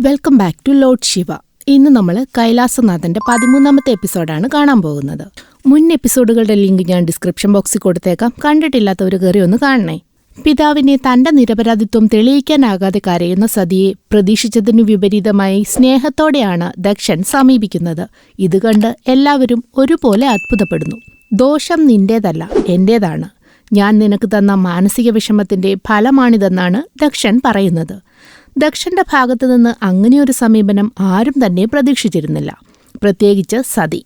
Welcome back to Lord Shiva. ഇന്ന് നമ്മൾ കൈലാസനാഥന്റെ 13ാമത്തെ എപ്പിസോഡാണ് കാണാൻ പോകുന്നത്. മുൻ എപ്പിസോഡുകളുടെ ലിങ്ക് ഞാൻ ഡിസ്ക്രിപ്ഷൻ ബോക്സിൽ കൊടുത്തേക്കാം. കണ്ടിട്ടില്ലാത്തവർ കയറി ഒന്ന് കാണണേ. പിതാവിനെ തന്റെ നിരപരാധിത്വം തെളിയിക്കാനാകാതെ കരയുന്ന സതിയെ പ്രതീക്ഷിച്ചതിനു വിപരീതമായി സ്നേഹത്തോടെയാണ് ദക്ഷൻ സമീപിക്കുന്നത്. ഇത് കണ്ട് എല്ലാവരും ഒരുപോലെ അത്ഭുതപ്പെടുന്നു. ദോഷം നിന്റേതല്ല, എന്റേതാണ്. ഞാൻ നിനക്ക് തന്ന മാനസിക വിഷമത്തിന്റെ ഫലമാണിതെന്നാണ് ദക്ഷൻ പറയുന്നത്. ദക്ഷന്റെ ഭാഗത്തുനിന്ന് അങ്ങനെയൊരു സമീപനം ആരും തന്നെ പ്രതീക്ഷിച്ചിരുന്നില്ല, പ്രത്യേകിച്ച് സതി.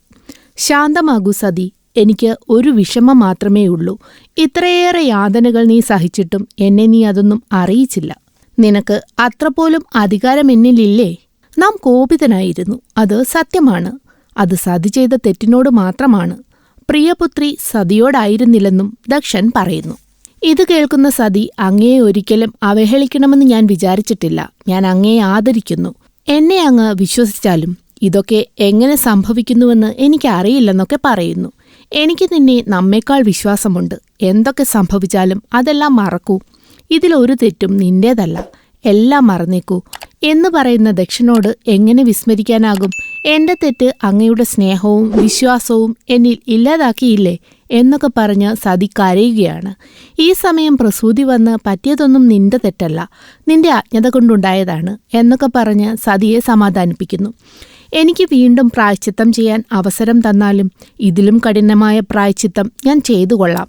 ശാന്തമാകൂ സതി, എനിക്ക് ഒരു വിഷമം മാത്രമേ ഉള്ളൂ. ഇത്രയേറെ യാതനകൾ നീ സഹിച്ചിട്ടും എന്നെ നീ അതൊന്നും അറിയിച്ചില്ല. നിനക്ക് അത്രപോലും അധികാരം എന്നിലില്ലേ? നാം കോപിതനായിരുന്നു, അത് സത്യമാണ്. അത് സതി ചെയ്ത തെറ്റിനോട് മാത്രമാണ്. പ്രിയപുത്രി സതിയോടായിരുന്നില്ലെന്നും ദക്ഷൻ പറയുന്നു. ഇത് കേൾക്കുന്ന സതി, അങ്ങയെ ഒരിക്കലും അവഹേളിക്കണമെന്ന് ഞാൻ വിചാരിച്ചിട്ടില്ല. ഞാൻ അങ്ങയെ ആദരിക്കുന്നു. എന്നെ അങ്ങ് വിശ്വസിച്ചാലും ഇതൊക്കെ എങ്ങനെ സംഭവിക്കുന്നുവെന്ന് എനിക്കറിയില്ലെന്നൊക്കെ പറയുന്നു. എനിക്ക് നിന്നെ നമ്മേക്കാൾ വിശ്വാസമുണ്ട്. എന്തൊക്കെ സംഭവിച്ചാലും അതെല്ലാം മറക്കൂ. ഇതിലൊരു തെറ്റും നിന്റേതല്ല, എല്ലാം മറന്നേക്കൂ എന്ന് പറയുന്ന ദക്ഷനോട് എങ്ങനെ വിസ്മരിക്കാനാകും? എന്റെ തെറ്റ് അങ്ങയുടെ സ്നേഹവും വിശ്വാസവും എന്നിൽ ഇല്ലാതാക്കിയില്ലേ എന്നൊക്കെ പറഞ്ഞ് സതി കരയുകയാണ്. ഈ സമയം പ്രസൂതി വന്ന് പറ്റിയതൊന്നും നിന്റെ തെറ്റല്ല, നിന്റെ അജ്ഞത കൊണ്ടുണ്ടായതാണ് എന്നൊക്കെ പറഞ്ഞ് സതിയെ സമാധാനിപ്പിക്കുന്നു. എനിക്ക് വീണ്ടും പ്രായശ്ചിത്തം ചെയ്യാൻ അവസരം തന്നാലും ഇതിലും കഠിനമായ പ്രായശ്ചിത്തം ഞാൻ ചെയ്തു കൊള്ളാം.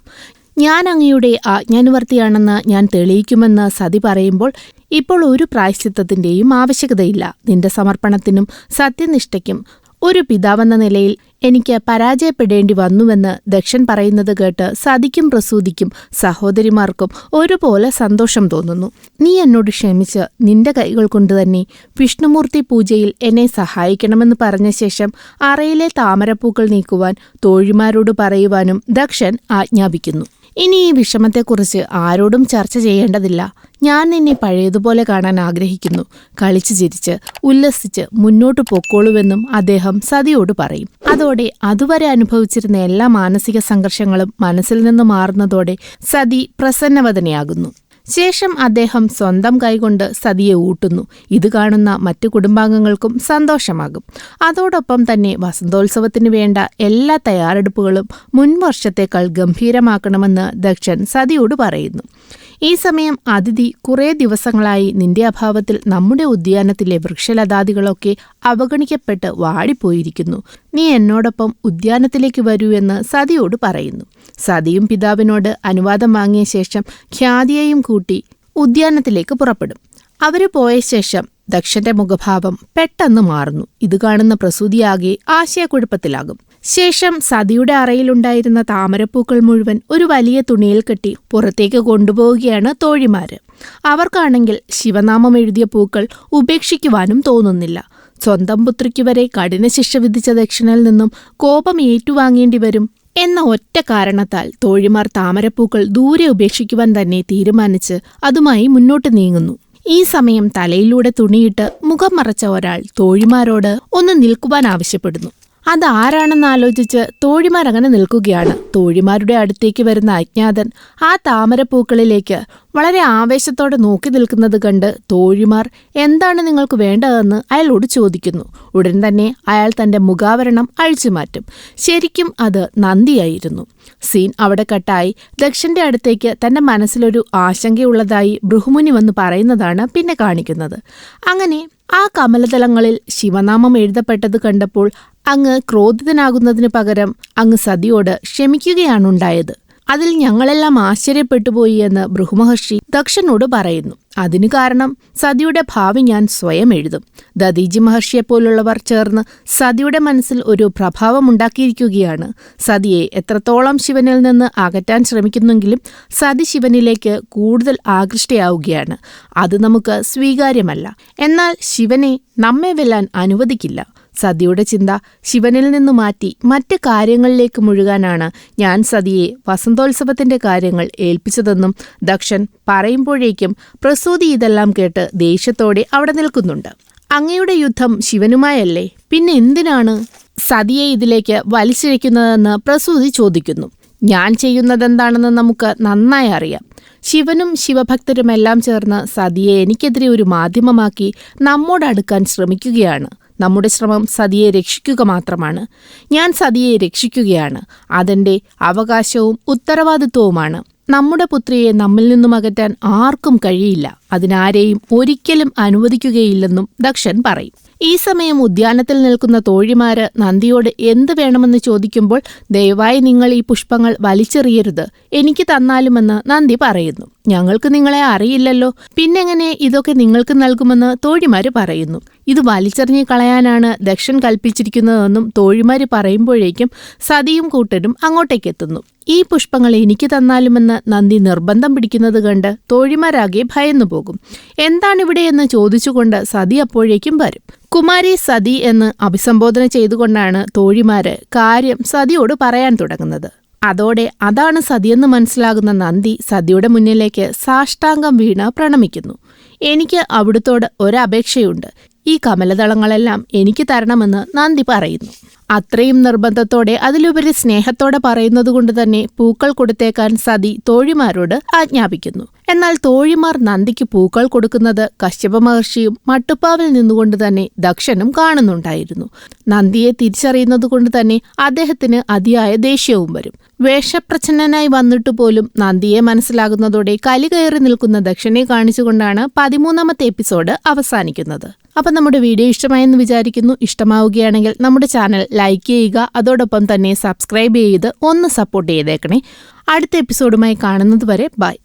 ഞാൻ അങ്ങയുടെ ആജ്ഞാനുവർത്തിയാണെന്ന് ഞാൻ തെളിയിക്കുമെന്ന് സതി പറയുമ്പോൾ, ഇപ്പോൾ ഒരു പ്രായശ്ചിത്തത്തിന്റെയും ആവശ്യകതയില്ല. നിന്റെ സമർപ്പണത്തിനും സത്യനിഷ്ഠയ്ക്കും ഒരു പിതാവെന്ന നിലയിൽ എനിക്ക് പരാജയപ്പെടേണ്ടി വന്നുവെന്ന് ദക്ഷൻ പറയുന്നത് കേട്ട് സതിക്കും പ്രസൂതിക്കും സഹോദരിമാർക്കും ഒരുപോലെ സന്തോഷം തോന്നുന്നു. നീ എന്നോട് ക്ഷമിച്ച് നിന്റെ കൈകൾ കൊണ്ട് തന്നെ വിഷ്ണുമൂർത്തി പൂജയിൽ എന്നെ സഹായിക്കണമെന്ന് പറഞ്ഞ ശേഷം അറയിലെ താമരപ്പൂക്കൾ നീക്കുവാൻ തോഴിമാരോട് പറയുവാനും ദക്ഷൻ ആജ്ഞാപിക്കുന്നു. ഇനി ഈ വിഷമത്തെക്കുറിച്ച് ആരോടും ചർച്ച ചെയ്യേണ്ടതില്ല. ഞാൻ നിന്നെ പഴയതുപോലെ കാണാൻ ആഗ്രഹിക്കുന്നു. കളിച്ചു ചിരിച്ച് ഉല്ലസിച്ച് മുന്നോട്ടു പൊക്കോളുവെന്നും അദ്ദേഹം സതിയോട് പറയും. അതോടെ അതുവരെ അനുഭവിച്ചിരുന്ന എല്ലാ മാനസിക സംഘർഷങ്ങളും മനസ്സിൽ നിന്ന് മാറുന്നതോടെ സതി പ്രസന്നവദനയാകുന്നു. ശേഷം അദ്ദേഹം സ്വന്തം കൈകൊണ്ട് സതിയെ ഊട്ടുന്നു. ഇത് കാണുന്ന മറ്റു കുടുംബാംഗങ്ങൾക്കും സന്തോഷമാകും. അതോടൊപ്പം തന്നെ വസന്തോത്സവത്തിന് വേണ്ട എല്ലാ തയ്യാറെടുപ്പുകളും മുൻവർഷത്തേക്കാൾ ഗംഭീരമാക്കണമെന്ന് ദക്ഷൻ സതിയോട് പറയുന്നു. ഈ സമയം അതിഥി, കുറേ ദിവസങ്ങളായി നിന്റെ അഭാവത്തിൽ നമ്മുടെ ഉദ്യാനത്തിലെ വൃക്ഷലതാദികളൊക്കെ അവഗണിക്കപ്പെട്ട് വാടിപ്പോയിരിക്കുന്നു. നീ എന്നോടൊപ്പം ഉദ്യാനത്തിലേക്ക് വരൂ എന്ന് സതിയോട് പറയുന്നു. സതിയും പിതാവിനോട് അനുവാദം വാങ്ങിയ ശേഷം ഖ്യാതിയെയും കൂട്ടി ഉദ്യാനത്തിലേക്ക് പുറപ്പെടും. അവര് പോയ ശേഷം ദക്ഷന്റെ മുഖഭാവം പെട്ടെന്ന് മാറുന്നു. ഇത് കാണുന്ന പ്രസൂതിയാകെ ആശയക്കുഴപ്പത്തിലാകും. ശേഷം സതിയുടെ അറയിലുണ്ടായിരുന്ന താമരപ്പൂക്കൾ മുഴുവൻ ഒരു വലിയ തുണിയിൽ കെട്ടി പുറത്തേക്ക് കൊണ്ടുപോവുകയാണ് തോഴിമാര്. അവർക്കാണെങ്കിൽ ശിവനാമം എഴുതിയ പൂക്കൾ ഉപേക്ഷിക്കുവാനും തോന്നുന്നില്ല. സ്വന്തം പുത്രിക്ക് വരെ കഠിന ശിക്ഷ വിധിച്ച ദക്ഷനിൽ നിന്നും കോപം ഏറ്റുവാങ്ങേണ്ടി വരും എന്ന ഒറ്റ കാരണത്താൽ തോഴിമാർ താമരപ്പൂക്കൾ ദൂരെ ഉപേക്ഷിക്കുവാൻ തന്നെ തീരുമാനിച്ച് അതുമായി മുന്നോട്ട് നീങ്ങുന്നു. ഈ സമയം തലയിലൂടെ തുണിയിട്ട് മുഖം മറച്ച ഒരാൾ തോഴിമാരോട് ഒന്ന് നിൽക്കുവാൻ ആവശ്യപ്പെടുന്നു. അതാരാണെന്നാലോചിച്ച് തോഴിമാരങ്ങനെ നിൽക്കുകയാണ്. തോഴിമാരുടെ അടുത്തേക്ക് വരുന്ന അജ്ഞാതൻ ആ താമരപ്പൂക്കളിലേക്ക് വളരെ ആവേശത്തോടെ നോക്കി നിൽക്കുന്നത് കണ്ട് തോഴിമാർ എന്താണ് നിങ്ങൾക്ക് വേണ്ടതെന്ന് അയാളോട് ചോദിക്കുന്നു. ഉടൻ തന്നെ അയാൾ തന്റെ മുഖാവരണം അഴിച്ചുമാറ്റും. ശരിക്കും അത് നന്ദിയായിരുന്നു. സീൻ അവിടെ കട്ടായി. ദക്ഷന്റെ അടുത്തേക്ക് തന്റെ മനസ്സിലൊരു ആശങ്കയുള്ളതായി ബൃഹുമുനി വന്ന് പറയുന്നതാണ് പിന്നെ കാണിക്കുന്നത്. അങ്ങനെ ആ കമലതലങ്ങളിൽ ശിവനാമം എഴുതപ്പെട്ടത് കണ്ടപ്പോൾ അങ്ങ് ക്രോധിതനാകുന്നതിന് പകരം അങ്ങ് സതിയോട് ക്ഷമിക്കുകയാണുണ്ടായത്. അതിൽ ഞങ്ങളെല്ലാം ആശ്ചര്യപ്പെട്ടുപോയി എന്ന് ബൃഹുമഹർഷി ദക്ഷനോട് പറയുന്നു. അതിനു കാരണം സതിയുടെ ഭാവി ഞാൻ സ്വയം എഴുതും. ദദീജി മഹർഷിയെപ്പോലുള്ളവർ ചേർന്ന് സതിയുടെ മനസ്സിൽ ഒരു പ്രഭാവമുണ്ടാക്കിയിരിക്കുകയാണ്. സതിയെ എത്രത്തോളം ശിവനിൽ നിന്ന് അകറ്റാൻ ശ്രമിക്കുന്നെങ്കിലും സതി ശിവനിലേക്ക് കൂടുതൽ ആകൃഷ്ടയാവുകയാണ്. അത് നമുക്ക് സ്വീകാര്യമല്ല. എന്നാൽ ശിവനെ നമ്മെ വെല്ലാൻ അനുവദിക്കില്ല. സതിയുടെ ചിന്ത ശിവനിൽ നിന്നു മാറ്റി മറ്റ് കാര്യങ്ങളിലേക്ക് മുഴുകാനാണ് ഞാൻ സതിയെ വസന്തോത്സവത്തിന്റെ കാര്യങ്ങൾ ഏൽപ്പിച്ചതെന്നും ദക്ഷൻ പറയുമ്പോഴേക്കും പ്രസൂതി ഇതെല്ലാം കേട്ട് ദേഷ്യത്തോടെ അവിടെ നിൽക്കുന്നുണ്ട്. അങ്ങയുടെ യുദ്ധം ശിവനുമായല്ലേ, പിന്നെ എന്തിനാണ് സതിയെ ഇതിലേക്ക് വലിച്ചിഴയ്ക്കുന്നതെന്ന് പ്രസൂതി ചോദിക്കുന്നു. ഞാൻ ചെയ്യുന്നതെന്താണെന്ന് നമുക്ക് നന്നായി അറിയാം. ശിവനും ശിവഭക്തരുമെല്ലാം ചേർന്ന് സതിയെ എനിക്കെതിരെ ഒരു മാധ്യമമാക്കി നമ്മോടടുക്കാൻ ശ്രമിക്കുകയാണ്. നമ്മുടെ ശ്രമം സതിയെ രക്ഷിക്കുക മാത്രമാണ്. ഞാൻ സതിയെ രക്ഷിക്കുകയാണ്. അതെന്റെ അവകാശവും ഉത്തരവാദിത്വവുമാണ്. നമ്മുടെ പുത്രിയെ നമ്മിൽ നിന്നും അകറ്റാൻ ആർക്കും കഴിയില്ല. അതിനാരെയും ഒരിക്കലും അനുവദിക്കുകയില്ലെന്നും ദക്ഷൻ പറയും. ഈ സമയം ഉദ്യാനത്തിൽ നിൽക്കുന്ന തോഴിമാര് നന്ദിയോട് എന്ത് വേണമെന്ന് ചോദിക്കുമ്പോൾ ദയവായി നിങ്ങൾ ഈ പുഷ്പങ്ങൾ വലിച്ചെറിയരുത്, എനിക്ക് തന്നാലുമെന്ന് നന്ദി പറയുന്നു. ഞങ്ങൾക്ക് നിങ്ങളെ അറിയില്ലല്ലോ, പിന്നെങ്ങനെ ഇതൊക്കെ നിങ്ങൾക്ക് നൽകുമെന്ന് തോഴിമാര് പറയുന്നു. ഇത് വലിച്ചെറിഞ്ഞ് കളയാനാണ് ദക്ഷൻ കൽപ്പിച്ചിരിക്കുന്നതെന്നും തോഴിമാര് പറയുമ്പോഴേക്കും സതിയും കൂട്ടരും അങ്ങോട്ടേക്കെത്തുന്നു. ഈ പുഷ്പങ്ങൾ എനിക്ക് തന്നാലുമെന്ന് നന്ദി നിർബന്ധം പിടിക്കുന്നത് കണ്ട് തോഴിമാരാകെ ഭയന്നു പോകും. എന്താണിവിടെയെന്ന് ചോദിച്ചുകൊണ്ട് സതി അപ്പോഴേക്കും വരും. കുമാരി സതി എന്ന് അഭിസംബോധന ചെയ്തുകൊണ്ടാണ് തോഴിമാര് കാര്യം സതിയോട് പറയാൻ തുടങ്ങുന്നത്. അതോടെ അതാണ് സതിയെന്ന് മനസ്സിലാകുന്ന നന്ദി സതിയുടെ മുന്നിലേക്ക് സാഷ്ടാംഗം വീണ് പ്രണമിക്കുന്നു. എനിക്ക് അവിടുത്തോട് ഒരപേക്ഷയുണ്ട്. ഈ കമലദളങ്ങളെല്ലാം എനിക്ക് തരണമെന്ന് നന്ദി പറയുന്നു. അത്രയും നിർബന്ധത്തോടെ, അതിലുപരി സ്നേഹത്തോടെ പറയുന്നതുകൊണ്ട് തന്നെ പൂക്കൾ കൊടുത്തേക്കാൻ സതി തോഴിമാരോട് ആജ്ഞാപിക്കുന്നു. എന്നാൽ തോഴിമാർ നന്ദിക്ക് പൂക്കൾ കൊടുക്കുന്നത് കശ്യപ മഹർഷിയും മട്ടുപ്പാവിൽ നിന്നുകൊണ്ട് തന്നെ ദക്ഷനും കാണുന്നുണ്ടായിരുന്നു. നന്ദിയെ തിരിച്ചറിയുന്നതുകൊണ്ട് തന്നെ അദ്ദേഹത്തിന് അതിയായ ദേഷ്യവും വരും. വേഷപ്രച്ഛന്നനായി വന്നിട്ടു പോലും നന്ദിയെ മനസ്സിലാകുന്നതോടെ കലി കയറി നിൽക്കുന്ന ദക്ഷനെ കാണിച്ചുകൊണ്ടാണ് 13ാമത്തെ എപ്പിസോഡ് അവസാനിക്കുന്നത്. അപ്പം നമ്മുടെ വീഡിയോ ഇഷ്ടമായെന്ന് വിചാരിക്കുന്നു. ഇഷ്ടമാവുകയാണെങ്കിൽ നമ്മുടെ ചാനൽ ലൈക്ക് ചെയ്യുക, അതോടൊപ്പം തന്നെ സബ്സ്ക്രൈബ് ചെയ്ത് ഒന്ന് സപ്പോർട്ട് ചെയ്തേക്കണേ. അടുത്ത എപ്പിസോഡുമായി കാണുന്നത് വരെ ബൈ.